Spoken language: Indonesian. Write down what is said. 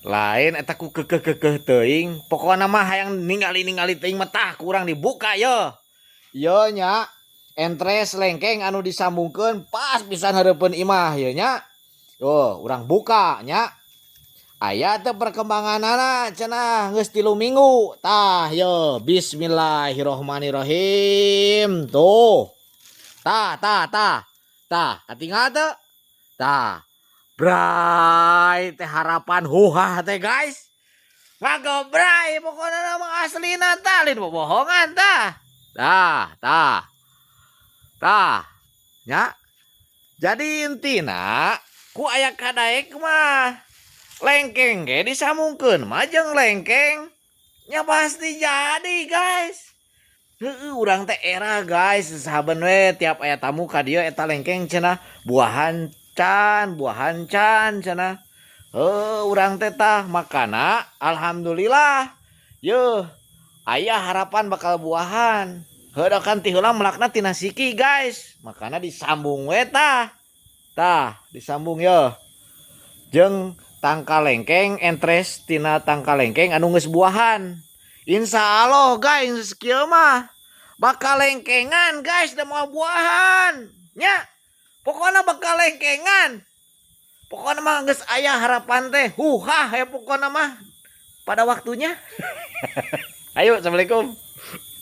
Lain eta ku kekeh teuing. Pokona mah hayang ningali teuing mah kurang dibuka yo. Yo nya. Entres lengkeng anu disambungkeun pas pisan hareupeun imah ye nya. Yo, urang buka nya. Aya teh perkembanganana cenah geus 3 minggu. Tah yo, bismillahirrahmanirrahim. Tuh. Tah, tah, tah. Tah, katingal teu? Tah. Bray teh harapan huha teh guys. Ngagobray pokoknya nama aslina tah lain bohongan tah. Tah, tah. Tah. Nya. Jadi intina ku aya kadaek mah lengkeng ge disambungkeun mah jeung lengkeng nya pasti jadi guys. Heeh urang teh era guys sahabat we tiap aya tamu ka dieu eta lengkeng cenah buahan can cenah. Urang teh tah makana alhamdulillah yeuh aya harapan bakal buahan. Heuda kan ti heula melakna tina siki guys. Makana disambung we tah. Tah disambung yeuh. Jeung tangka lengkeng entres tina tangka lengkeng anu geus buahan. Insyaallah guys kieu mah bakal lengkengan guys da mau buahan. Nya. Pokoknya bakal lengkengan. Pokoknya mah geus aya harapan teh. Huhah ya pokoknya mah pada waktunya. Ayo, assalamualaikum.